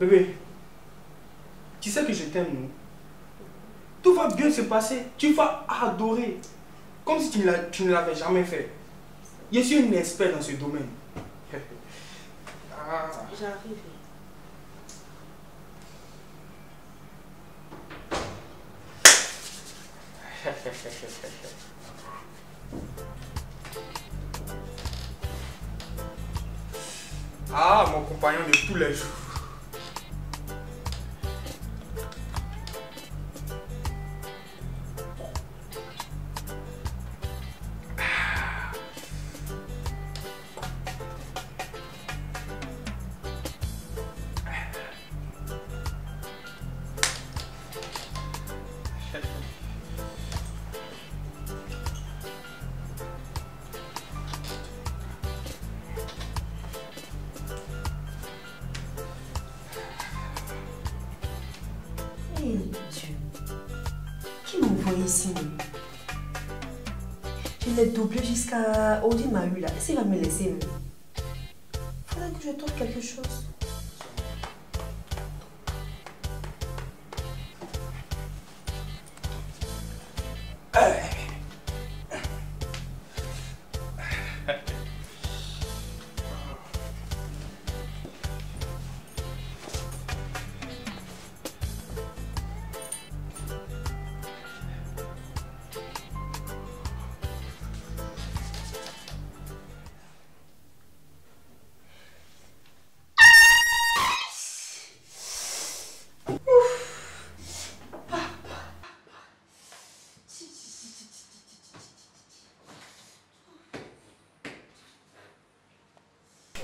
Bébé, tu sais que je t'aime, non? Tout va bien se passer. Tu vas adorer. Comme si tu ne l'avais jamais fait. Je suis une expert dans ce domaine. Ah. J'arrive. Ah, mon compagnon de tous les jours. Dieu, qui m'envoie ici? Je l'ai doublé jusqu'à Audi m'a eu là. Est-ce qu'il va me laisser? Faudrait que je trouve quelque chose.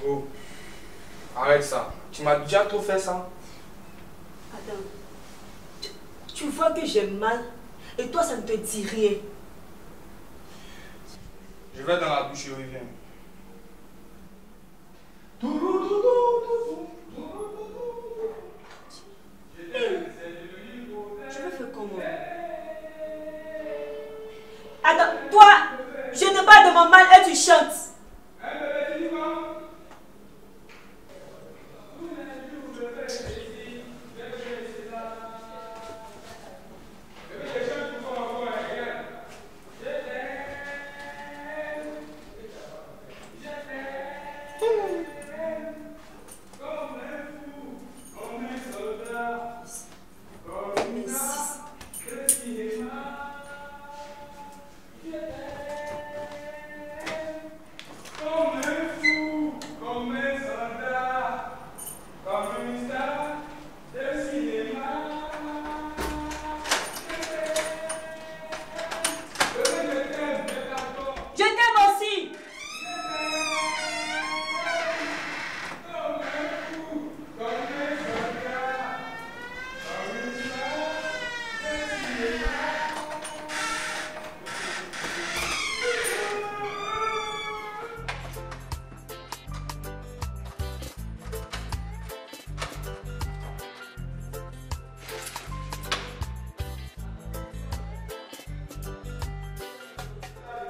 Oh, arrête ça. Tu m'as déjà trop fait ça. Adam, tu vois que j'ai mal et toi ça ne te dit rien. Je vais dans la douche et reviens. Je vais faire comment? Attends, toi, je ne parle de mon mal et tu chantes.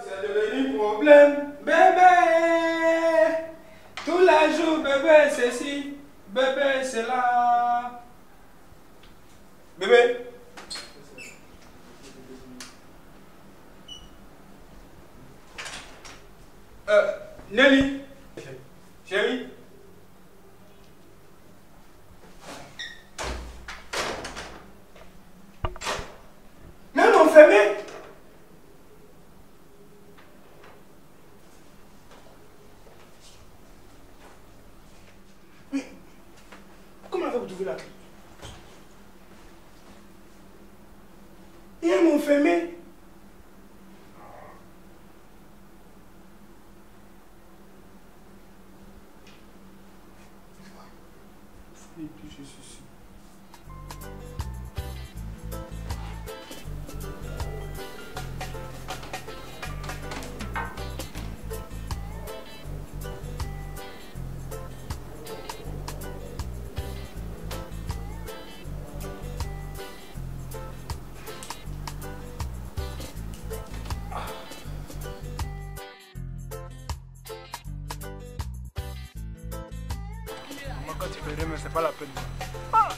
C'est devenu problème, bébé. Tous les jours, bébé, c'est ci, bébé, c'est là. Bébé. Nelly. Chérie. Même enfermé. Mais comment avez-vous trouvé la clé? Ils m'ont enfermé. quand tu fais rien, mais c'est pas la peine. Ah.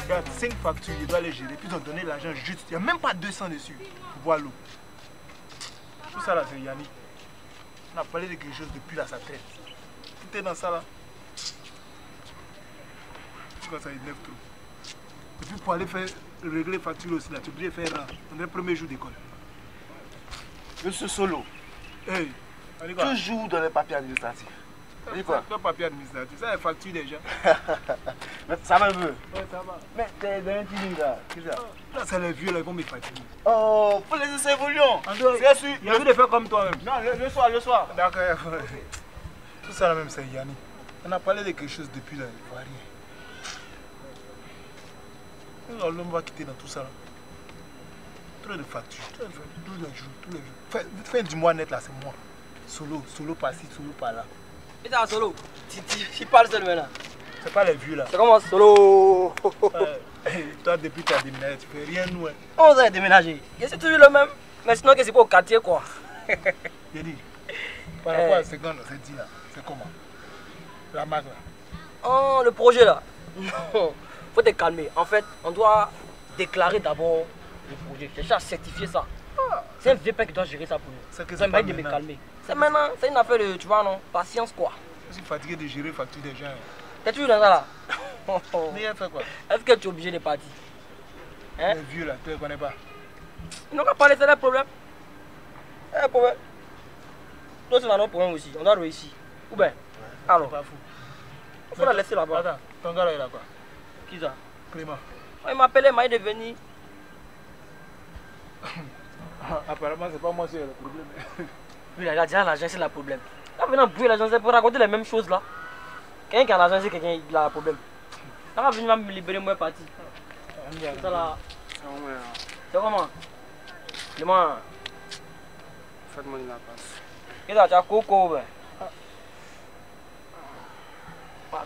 Regarde, 5 factures, je dois les gérer, puis ils ont donné l'argent juste. Il n'y a même pas 200 dessus. Voilà. Tout ça là, c'est Yannick. On a parlé de quelque chose depuis là, sa tête. Tout est dans ça là. Quand ça énerve trop. Et puis pour aller faire régler les factures aussi là, tu es obligé de faire rang. On est le premier jour d'école. Monsieur Solo, Hey, toujours dans les papiers administratifs. c'est quoi? Pas papier administratif, ça les factures déjà. Mais ça va un peu. Ouais, ça va. Mais t'es dans un petit là. Qu'est-ce que ça? Là, c'est les vieux là, ils vont me fatiguer. Oh, faut laisser ça évoluer. C'est sûr. Il y a envie de faire comme toi-même. Non, le soir, le soir. D'accord. Tout ça là même, c'est Yannick. On a parlé de quelque chose depuis là, il ne voit rien. L'homme va quitter dans tout ça là. Trop de factures, tous les jours. Fin du mois net là, c'est moi. Solo par-ci, solo par-là. Et t'as Solo, tu parles seul maintenant. C'est pas les vieux là. C'est comment Solo? Toi, depuis que tu as déménagé, tu fais rien nous. Hein. On a déménagé. Je suis toujours le même. Mais sinon, que c'est pas au quartier quoi. J'ai dit, par rapport à ce qu'on s'est dit là, c'est comment? La marque là. Oh, le projet là. Faut te calmer. En fait, on doit déclarer d'abord le projet. Chercher à certifier ça. C'est un vieux père qui doit gérer ça pour nous. C'est que Ça m'a dit de me calmer. C'est maintenant, c'est une affaire de, tu vois, non? Patience quoi. Je suis fatigué de gérer les factures des gens. T'es toujours dans ça là? Mais il a fait quoi? Est-ce que tu es obligé de partir? Hein? Les vieux là, tu ne les connais pas. Ils n'ont qu'à parler, c'est un problème. C'est un problème. Nous, c'est un problème aussi. On doit réussir. Ou bien? Alors, Pas fou. il faut la laisser là-bas. Attends, ton gars là, il a quoi? Qui ça? Clément. Il m'appelait, il m'a dit de venir. Apparemment, c'est pas moi qui ai le problème. Oui, il a déjà l'argent, c'est le problème. Là, venant bouiller l'argent, c'est pour raconter les mêmes choses là. Quelqu'un qui a l'argent, c'est quelqu'un qui a un problème. Là, va venir me libérer, moi, parti. C'est ça là. C'est comment? Dis-moi. Faites-moi de la passe. Qu'est-ce que tu as coco, ben?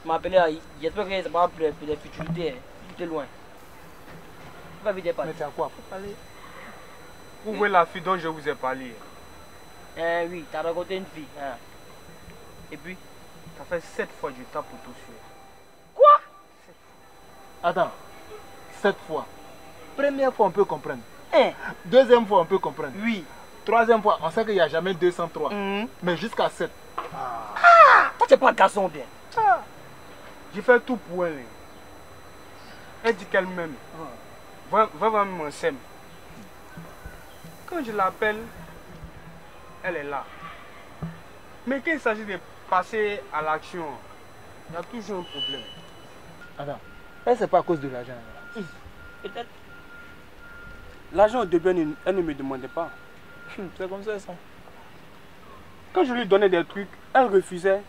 Tu m'as appelé là, j'espère que c'est pas pour les futurités. Tu es loin. Tu vas vite partir. Mais c'est à quoi? Faut parler. Vous voyez la fille dont je vous ai parlé. Oui, tu as rencontré une fille. Hein. Et puis? Ça fait 7 fois que je tape pour tout suivre. Quoi? Attends, 7 fois. Première fois, on peut comprendre. Hein? Deuxième fois, on peut comprendre. Oui. Troisième fois, on sait qu'il n'y a jamais 203. Mais jusqu'à 7. Toi, tu n'es pas un garçon bien. J'ai fait tout pour elle. Elle dit qu'elle m'aime. Va vraiment m'en s'aime. Quand je l'appelle, elle est là. Mais quand il s'agit de passer à l'action, il y a toujours un problème. Attends, elle c'est pas à cause de l'argent. Peut-être. L'argent au début, elle ne me demandait pas. C'est comme ça. Quand je lui donnais des trucs, elle refusait.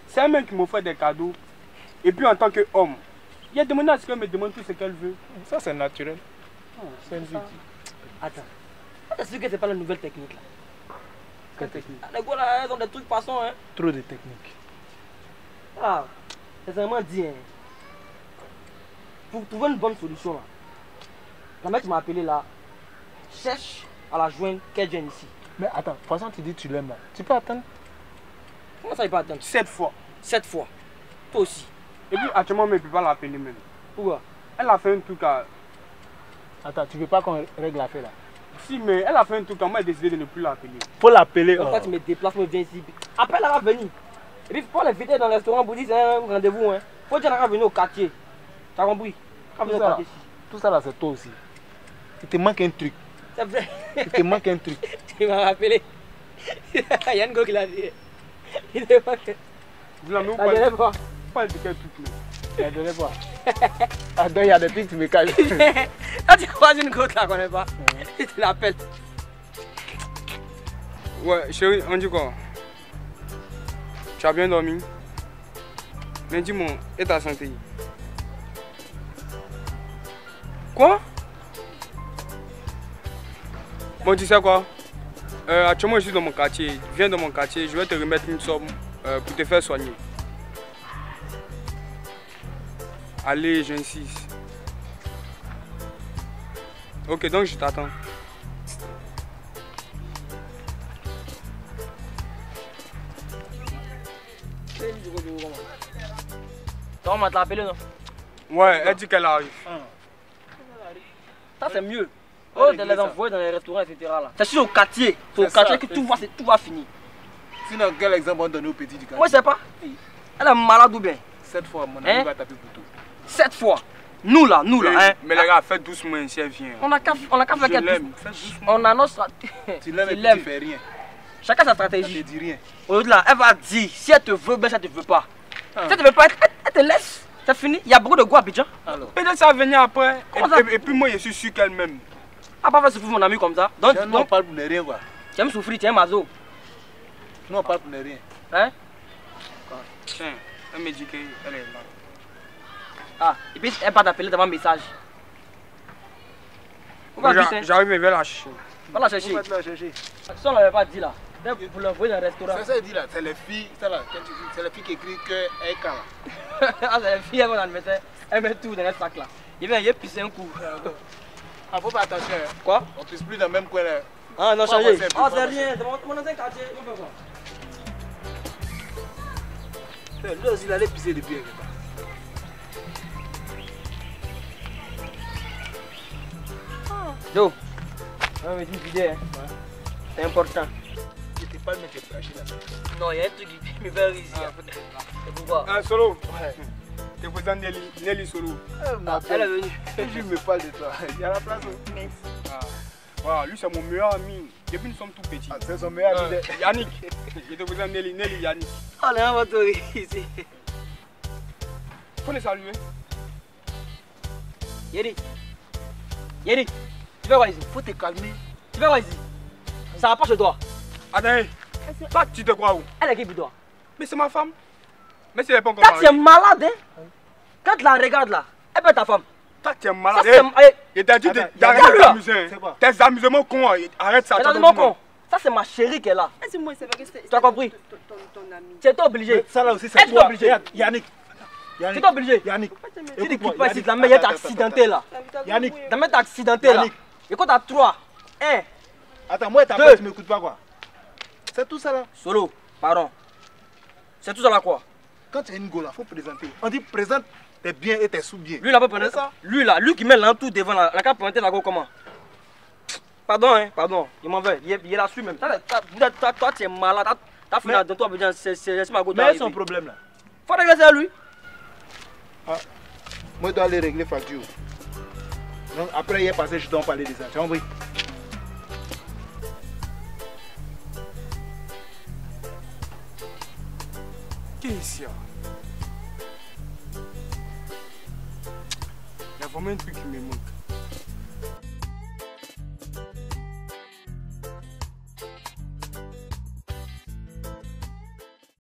C'est un mec qui m'offrait des cadeaux. Et puis en tant qu'homme, il a demandé à ce qu'elle me demande tout ce qu'elle veut. Ça c'est naturel. C'est une vie. Attends. Est-ce que c'est pas la nouvelle technique là? Quelle technique? Les gars là, ils ont des trucs façon, hein. Trop de techniques. Ah, c'est vraiment dit, hein. Pour trouver une bonne solution là, la mec m'a appelé là, cherche à la joindre qu'elle vienne ici. Mais attends, de toute façon tu dis que tu l'aimes là. Tu peux attendre? Comment ça il peut attendre? 7 fois. 7 fois. Toi aussi. Et puis actuellement, je ne peux pas l'appeler même. Pourquoi? Elle a fait un truc à... Attends, tu veux pas qu'on règle l'affaire là? Si, mais elle a fait un truc à moi, elle a décidé de ne plus l'appeler. Faut l'appeler. Quand tu me déplaces, moi je viens ici. Appelle, elle va venir. Et puis faut pas l'inviter dans le restaurant pour dire c'est un rendez-vous. Hein. Faut dire qu'elle va venir au quartier. Tu as compris? Elle va venir au quartier ici. Tout ça là c'est toi aussi. Il te manque un truc. C'est vrai. Il te manque un truc. Il m'a rappelé. Il y a une go qui l'a dit. Il te manque. Vous l'avez ou La dernière fois. pas de quel truc là? La dernière fois. Ah donc il y a des trucs tu me caches. Quand tu croises une go, tu la connais pas. Tu l'appelles. Ouais, chérie, on dit quoi? Tu as bien dormi? Mais dis-moi, et ta santé? Quoi? Bon, tu sais quoi? Actuellement, je suis dans mon quartier. Viens dans mon quartier, je vais te remettre une somme pour te faire soigner. Allez, j'insiste. Ok, donc je t'attends. on va te l'appeler, non? Ouais, elle dit qu'elle arrive. Ça, c'est mieux. Oh, de les envoyer dans les restaurants, etc. là. C'est sûr au quartier. C'est au quartier que tout va finir. Sinon, quel exemple on donne au petit du quartier? Moi, je sais pas. Elle est malade ou bien? 7 fois, mon ami va taper pour tout. 7 fois. Nous là, hein. Mais les gars, faites doucement si elle vient. On a qu'à faire quelque chose. On a notre Tu l'aimes et tu fais rien. Chacun sa Ça stratégie. te dit rien. Au-delà, elle va dire si elle te veut, ben si elle te veut pas. Si elle te veut pas, elle te laisse. C'est fini. Il y a beaucoup de goût à Abidjan. Alors, Peut-être ça va venir après. Comment ça? Et puis moi, je suis sûr qu'elle m'aime. Ah, pas faire souffrir mon ami comme ça. Donc, nous on parle pour ne rien quoi. tu aimes souffrir, tu aimes mazo. Nous on parle pour ne rien. Hein? Tiens, elle me dit qu'elle est là. Ah, et puis elle va t'appeler devant un message. Moi, j'arrive et vais la chercher. Va la chercher. On va te la chercher. Ça, on l'avait pas dit là. Pour l'envoyer dans le restaurant. C'est ça, il dit là, c'est les filles, ça là, quand tu dis, c'est les filles qui écrivent que elle est là. Ah, c'est les filles, elles vont dans le médecin. Elles mettent tout dans le sac là. Il vient pisser un coup. Ah, faut pas attention. Hein. Quoi? On pisse plus dans le même coin là. Ah, non, Pas changé. possible, Ah, pas c'est rien. C'est mon ancien quartier. On fait quoi? Lui aussi, il allait pisser depuis. Jo, on va me dire une idée. Hein. C'est important. Je t'ai pas le mettre fâché là. Non, il y a un truc qui me fait rire ici. C'est pourquoi? Ah, Solo. Ouais. T'es président Nelly Solo. Elle est venue. Je me parle de toi. Il y a la place. Ah. Voilà, lui c'est mon meilleur ami. Depuis nous sommes tout petits. Ah, c'est son meilleur ami. Yannick. Je te présente Nelly Yannick. Oh, là, on va te rire ici. Faut les saluer. Yeri. Yeri. Tu fais quoi ici? Faut te calmer. Tu fais quoi ici? Ça rapproche de toi. Attends, toi tu te crois où? Elle est qui pour toi? Mais c'est ma femme. Mais c'est pas encore Quand tu es malade, hein? Quand tu la regardes là, elle peut être ta femme. Toi tu es Ça, malade. c'est. Il t'a dit Attends, d'arrêter lui, tes là. amusements. C'est quoi? Tes amusements cons, arrête ça. Elle a mon con. Ça, c'est ma chérie qui est là. C'est moi, c'est vrai que c'est. Tu as compris? Ton ami. Tu es obligé. Ça là aussi, Elle c'est est toi. obligée. Yannick. Tu es obligé. Yannick. Si tu quittes pas ici, la meilleure est accidentée là. Yannick. La meilleure est accidentée là. Yannick. Et quand tu as 3, 1, Attends, moi, ta Deux. part, tu m'écoutes pas quoi. C'est tout ça là. Solo, pardon. C'est tout ça là quoi? Quand tu as une go là, faut présenter. On dit présente tes biens et tes sous-biens. Lui là peut prendre ça. Lui là, lui qui met l'entour devant la carte pour la go comment? Pardon, hein, pardon. Il m'en veut. Il est là-dessus même. Toi, tu es malade. T'as fini dans toi, c'est ma go. Mais son problème là. Faut régler ça à lui. Moi, je dois aller régler facture. Donc après, hier passé, je dois en parler de ça. Tu as compris? Qu'est-ce qu'il y a? Il y a vraiment un truc qui me manque.